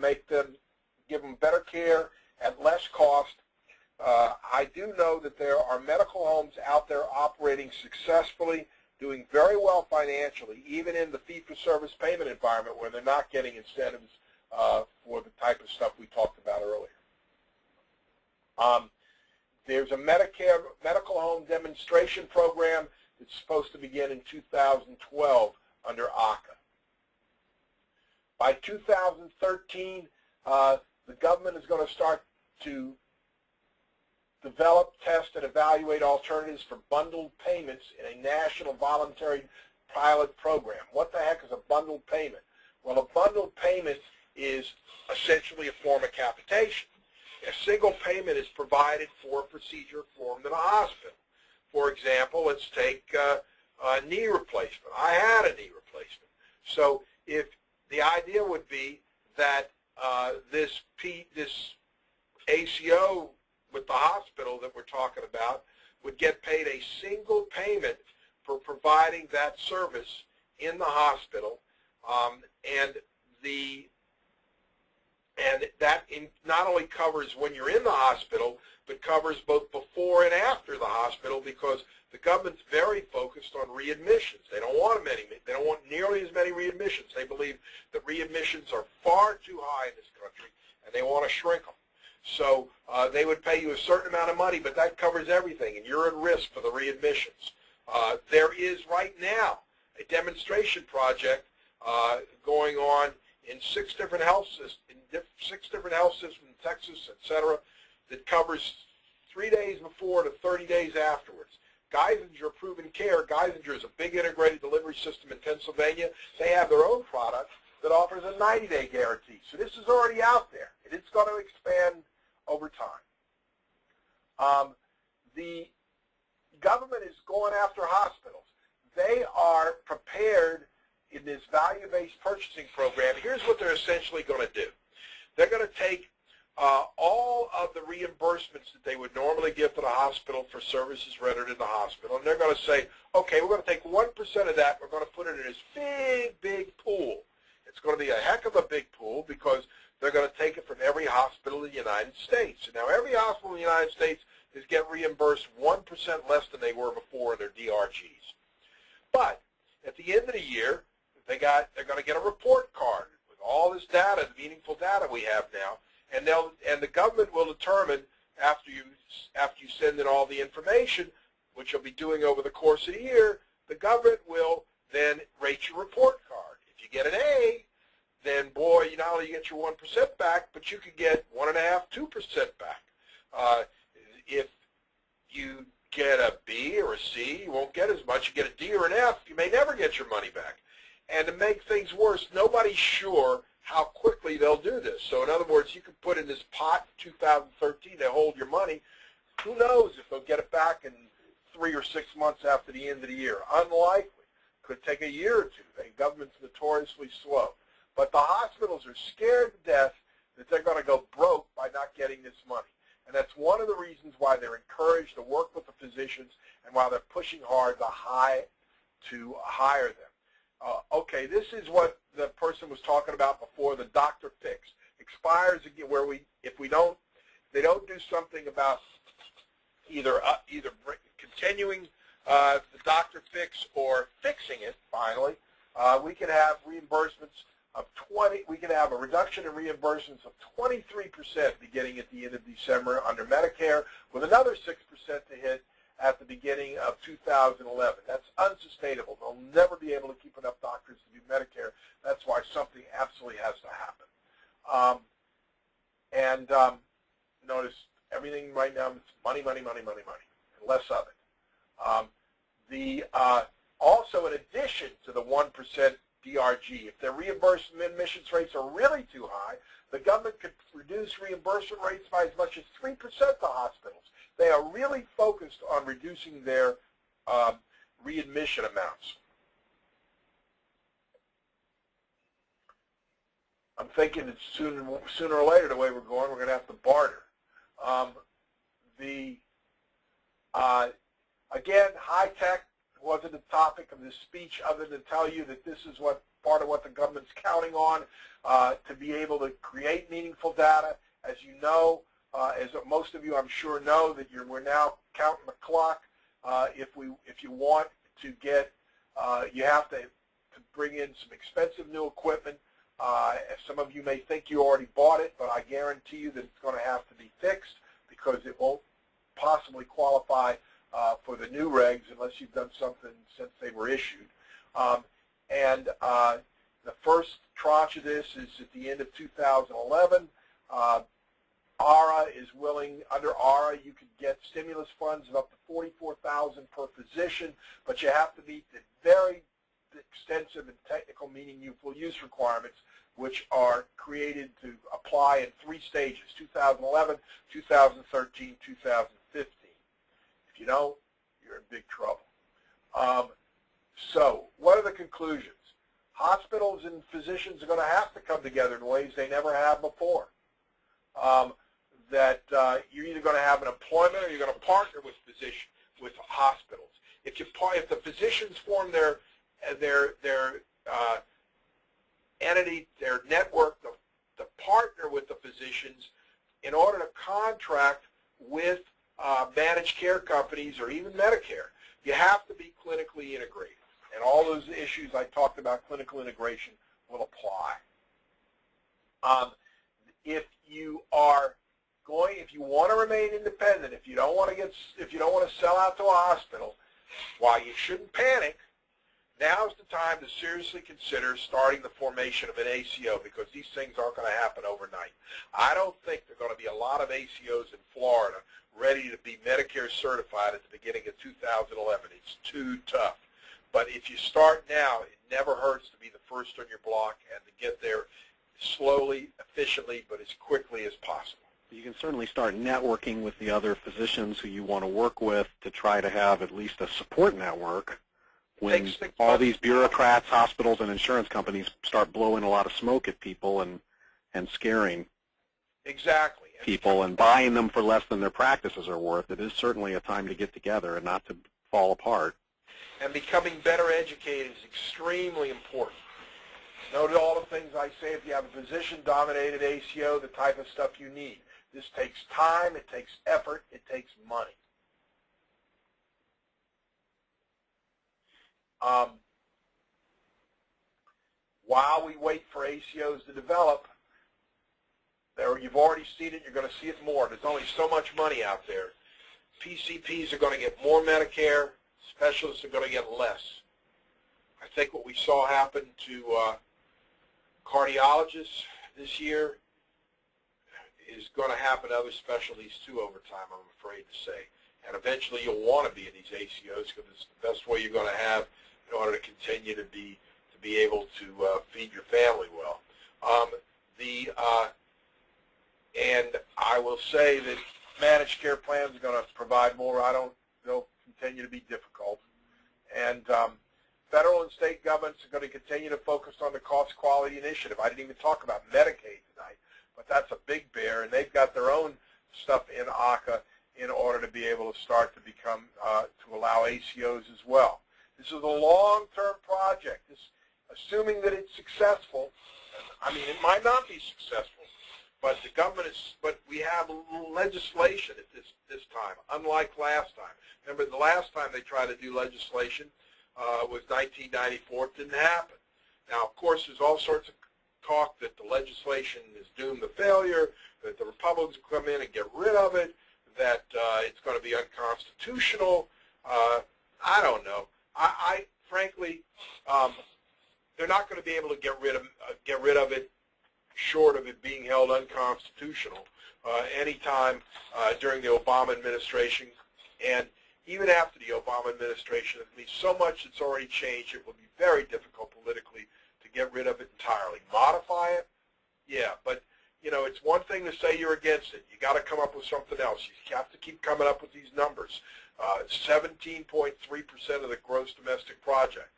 give them better care at less cost. I do know that there are medical homes out there operating successfully, doing very well financially, even in the fee-for-service payment environment where they're not getting incentives for the type of stuff we talked about earlier. There's a Medicare medical home demonstration program that's supposed to begin in 2012 under ACA. By 2013, the government is going to start to develop, test, and evaluate alternatives for bundled payments in a national voluntary pilot program. What the heck is a bundled payment? Well, a bundled payment is essentially a form of capitation. A single payment is provided for a procedure performed in a hospital. For example, let's take a knee replacement. I had a knee replacement. So if the idea would be that this ACO with the hospital that we're talking about would get paid a single payment for providing that service in the hospital, and that not only covers when you're in the hospital, but covers both before and after the hospital, because the government's very focused on readmissions. They don't want nearly as many readmissions. They believe that readmissions are far too high in this country, and they want to shrink them. So they would pay you a certain amount of money, but that covers everything, and you're at risk for the readmissions. There is right now a demonstration project going on in 6 different health systems, in Texas, etc., that covers 3 days before to 30 days afterwards. Geisinger Proven Care. Geisinger is a big integrated delivery system in Pennsylvania. They have their own product that offers a 90-day guarantee. So this is already out there, and it's going to expand over time. The government is going after hospitals. They are prepared in this value-based purchasing program. Here's what they're essentially going to do. They're going to take all of the reimbursements that they would normally give to the hospital for services rendered in the hospital, and they're going to say, okay, we're going to take 1% of that, we're going to put it in this big, big pool. It's going to be a heck of a big pool because they're going to take it from every hospital in the United States. And now every hospital in the United States is get reimbursed 1% less than they were before in their DRGs. But at the end of the year, they're going to get a report card with all this data, the meaningful data we have now, and the government will determine after you send in all the information, which you'll be doing over the course of the year, the government will then rate your report card. If you get an A, then boy, you not only get your 1% back, but you could get 1.5%, 2% back. If you get a B or a C, you won't get as much. You get a D or an F, you may never get your money back. And to make things worse, nobody's sure how quickly they'll do this. So in other words, you could put in this pot in 2013 to hold your money. Who knows if they'll get it back in 3 or 6 months after the end of the year? Unlikely. Could take a year or two. The government's notoriously slow. But the hospitals are scared to death that they're going to go broke by not getting this money. And that's one of the reasons why they're encouraged to work with the physicians and why they're pushing hard to hire them. Okay, this is what the person was talking about before. The doctor fix expires again, where if they don't do something about either continuing the doctor fix or fixing it finally, we can have reimbursements of 20. We can have a reduction in reimbursements of 23% beginning at the end of December under Medicare, with another 6% to hit at the beginning of 2011. That's unsustainable. They'll never be able to keep enough doctors to do Medicare. That's why something absolutely has to happen. Notice everything right now is money, money, money, money, money, and less of it. Also, in addition to the 1% DRG, if their reimbursement admissions rates are really too high, the government could reduce reimbursement rates by as much as 3% to hospitals. They are really focused on reducing their readmission amounts. I'm thinking that sooner or later, the way we're going, we're going to have to barter. Again, high tech wasn't the topic of this speech, other than to tell you that this is part of what the government's counting on to be able to create meaningful data. As you know, as most of you I'm sure know, that we're now counting the clock. If you want to get, you have to bring in some expensive new equipment. Some of you may think you already bought it, but I guarantee you that it's going to have to be fixed because it won't possibly qualify for the new regs unless you've done something since they were issued. The first tranche of this is at the end of 2011. ARA is willing, under ARA you could get stimulus funds of up to $44,000 per physician, but you have to meet the very extensive and technical meaningful use requirements, which are created to apply in 3 stages: 2011, 2013, 2015. If you don't, you're in big trouble. So what are the conclusions? Hospitals and physicians are going to have to come together in ways they never have before. You're either going to have an employment or you're going to partner with hospitals. If the physicians form their entity, their network, to partner with the physicians in order to contract with managed care companies or even Medicare, you have to be clinically integrated. And all those issues I talked about, clinical integration, will apply. If you want to remain independent, if you don't want to sell out to a hospital, while you shouldn't panic, now's the time to seriously consider starting the formation of an ACO, because these things aren't going to happen overnight. I don't think there are going to be a lot of ACOs in Florida ready to be Medicare certified at the beginning of 2011. It's too tough. But if you start now, it never hurts to be the first on your block and to get there slowly, efficiently, but as quickly as possible. You can certainly start networking with the other physicians who you want to work with to try to have at least a support network when all these bureaucrats, hospitals, and insurance companies start blowing a lot of smoke at people and scaring people and buying them for less than their practices are worth. It is certainly a time to get together and not to fall apart. And becoming better educated is extremely important. Note all the things I say. If you have a physician-dominated ACO, the type of stuff you need. This takes time, it takes effort, it takes money. While we wait for ACOs to develop, you've already seen it, you're going to see it more. There's only so much money out there. PCPs are going to get more Medicare, specialists are going to get less. I think what we saw happen to cardiologists this year is going to happen to other specialties too over time, I'm afraid to say. And eventually you'll want to be in these ACOs because it's the best way you're going to have in order to continue to be able to feed your family well. And I will say that managed care plans are going to provide more. They'll continue to be difficult. And federal and state governments are going to continue to focus on the cost quality initiative. I didn't even talk about Medicaid tonight, but that's a big bear, and they've got their own stuff in ACA in order to be able to start to become, to allow ACOs as well. This is a long-term project. Assuming that it's successful, I mean, it might not be successful, but the government is, but we have legislation at this time, unlike last time. Remember, the last time they tried to do legislation was 1994. It didn't happen. Now, of course, there's all sorts of talk that the legislation is doomed to failure, that the Republicans will come in and get rid of it, that it's going to be unconstitutional. I don't know. I frankly, they're not going to be able to get rid of it, short of it being held unconstitutional, anytime during the Obama administration, and even after the Obama administration. I mean, so much that's already changed. It will be very difficult politically to get rid of it entirely. Modify it, yeah, but you know, it's one thing to say you're against it. You got to come up with something else. You have to keep coming up with these numbers. 17.3% of the gross domestic product.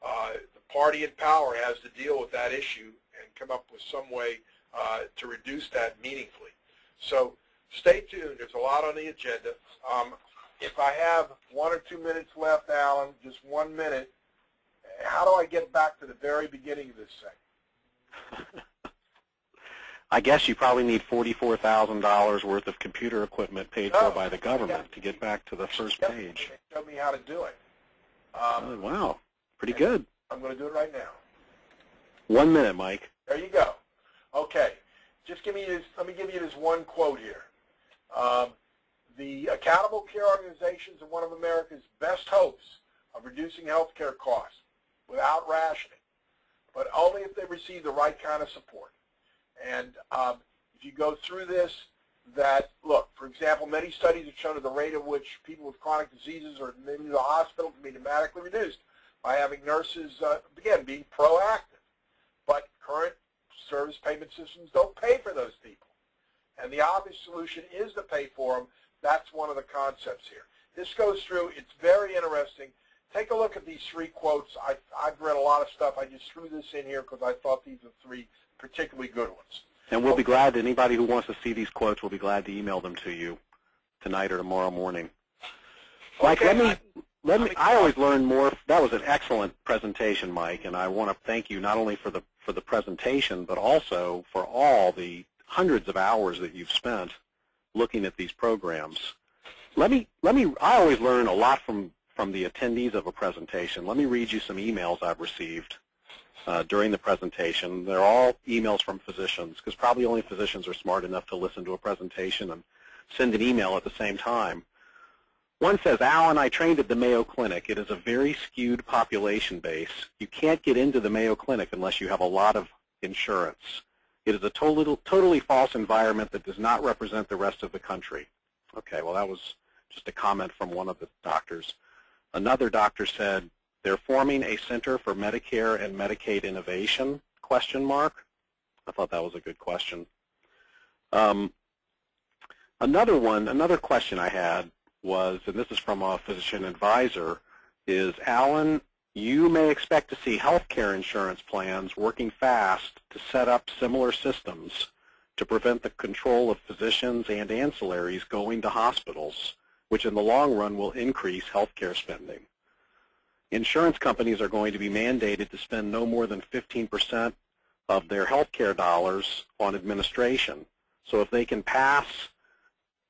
The party in power has to deal with that issue and come up with some way to reduce that meaningfully. So stay tuned. There's a lot on the agenda. If I have 1 or 2 minutes left, Alan, just 1 minute, how do I get back to the very beginning of this thing? I guess you probably need $44,000 worth of computer equipment paid for by the government to get back to the first page. Show me how to do it. Wow, pretty good. I'm going to do it right now. 1 minute, Mike. There you go. Okay. Just give me this. Let me give you this one quote here. The accountable care organizations are one of America's best hopes of reducing health care costs without rationing, but only if they receive the right kind of support. And if you go through this, look, for example, many studies have shown that the rate at which people with chronic diseases are admitted to the hospital can be dramatically reduced by having nurses, again, being proactive. But current service payment systems don't pay for those people. And the obvious solution is to pay for them. That's one of the concepts here. This goes through. It's very interesting. Take a look at these 3 quotes. I've read a lot of stuff. I just threw this in here because I thought these are 3 particularly good ones. And we'll be glad, anybody who wants to see these quotes, we'll be glad to email them to you tonight or tomorrow morning. Mike, Okay. I always learn more. That was an excellent presentation, Mike, and I want to thank you not only for the presentation, but also for all the hundreds of hours that you've spent looking at these programs. I always learn a lot from the attendees of a presentation. Let me read you some emails I've received during the presentation. They're all emails from physicians, because probably only physicians are smart enough to listen to a presentation and send an email at the same time. One says, Alan, I trained at the Mayo Clinic. It is a very skewed population base. You can't get into the Mayo Clinic unless you have a lot of insurance. It is a totally false environment that does not represent the rest of the country. Okay, well, that was just a comment from one of the doctors. Another doctor said, they're forming a Center for Medicare and Medicaid Innovation, ? I thought that was a good question. Another question I had was, and this is from a physician advisor, is, Alan, you may expect to see healthcare insurance plans working fast to set up similar systems to prevent the control of physicians and ancillaries going to hospitals, which in the long run will increase healthcare spending. Insurance companies are going to be mandated to spend no more than 15% of their healthcare dollars on administration. So if they can pass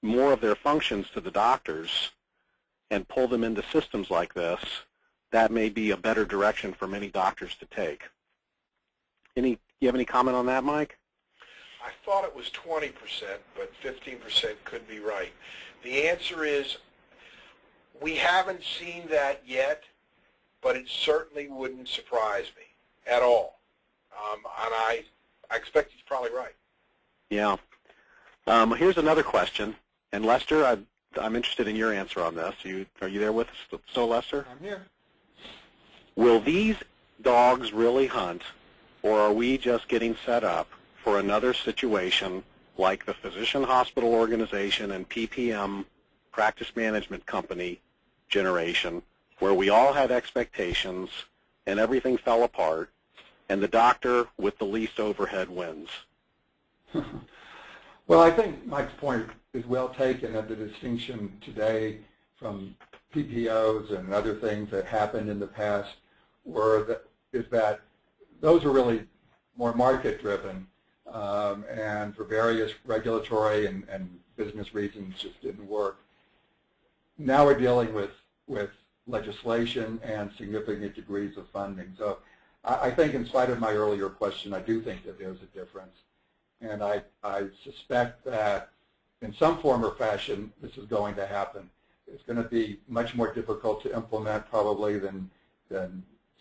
more of their functions to the doctors and pull them into systems like this, that may be a better direction for many doctors to take. You have any comment on that, Mike? I thought it was 20%, but 15% could be right. The answer is we haven't seen that yet, but it certainly wouldn't surprise me at all. And I expect he's probably right. Yeah. Here's another question. And Lester, I'm interested in your answer on this. Are you there with us still, Lester? I'm here. Will these dogs really hunt, or are we just getting set up for another situation like the Physician Hospital Organization and PPM Practice Management Company generation, where we all had expectations and everything fell apart, and the doctor with the least overhead wins? Well, I think Mike's point is well taken, that the distinction today from PPOs and other things that happened in the past is that those are really more market-driven, and for various regulatory and business reasons just didn't work. Now we're dealing with legislation and significant degrees of funding. So I think, in spite of my earlier question, I do think that there's a difference. And I suspect that in some form or fashion this is going to happen. It's going to be much more difficult to implement probably than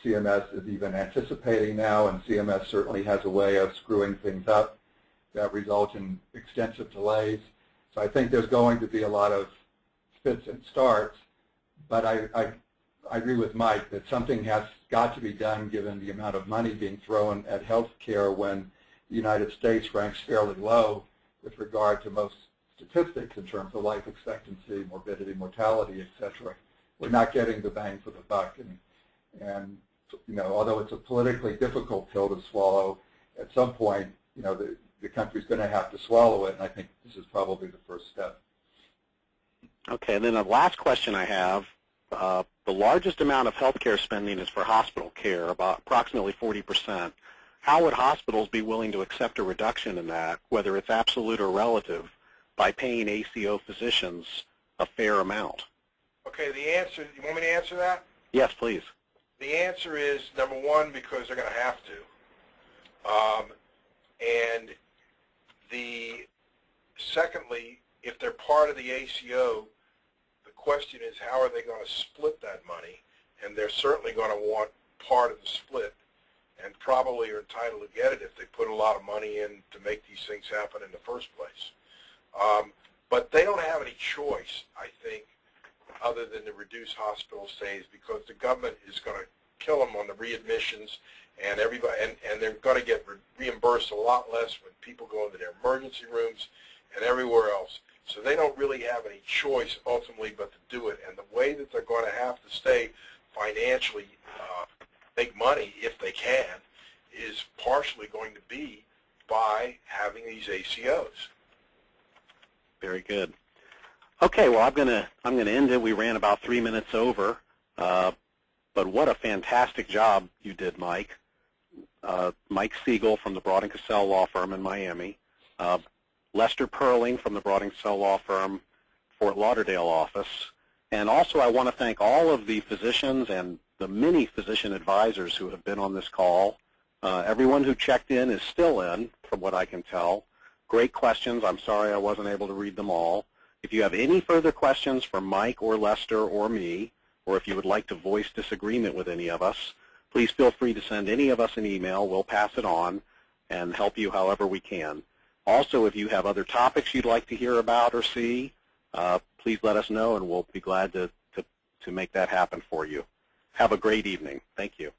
CMS is even anticipating now, and CMS certainly has a way of screwing things up that result in extensive delays. So I think there's going to be a lot of fits and starts, but I agree with Mike that something has got to be done given the amount of money being thrown at health care when the United States ranks fairly low with regard to most statistics in terms of life expectancy, morbidity, mortality, etc. We're not getting the bang for the buck, and you know, although it's a politically difficult pill to swallow, at some point, you know, the country's going to have to swallow it, and I think this is probably the first step. Okay, and then the last question I have, the largest amount of healthcare spending is for hospital care, about approximately 40%. How would hospitals be willing to accept a reduction in that, whether it's absolute or relative, by paying ACO physicians a fair amount? Okay, the answer, you want me to answer that? Yes, please. The answer is, number one, because they're going to have to. And secondly, if they're part of the ACO, the question is how are they going to split that money? And they're certainly going to want part of the split, and probably are entitled to get it if they put a lot of money in to make these things happen in the first place. But they don't have any choice, I think, other than to reduce hospital stays, because the government is going to kill them on the readmissions, and everybody, and they're going to get reimbursed a lot less when people go into their emergency rooms and everywhere else. So they don't really have any choice ultimately but to do it. And the way that they're going to have to stay financially, make money if they can, is partially going to be by having these ACOs. Very good. Okay, well, I'm gonna end it. We ran about 3 minutes over, but what a fantastic job you did, Mike. Mike Segal from the Broad and Cassel Law Firm in Miami, Lester Perling from the Broad and Cassel Law Firm, Fort Lauderdale office, and also I want to thank all of the physicians and the many physician advisors who have been on this call. Everyone who checked in is still in, from what I can tell. Great questions. I'm sorry I wasn't able to read them all. If you have any further questions for Mike or Lester or me, or if you would like to voice disagreement with any of us, please feel free to send any of us an email. We'll pass it on and help you however we can. Also, if you have other topics you'd like to hear about or see, please let us know, and we'll be glad to make that happen for you. Have a great evening. Thank you.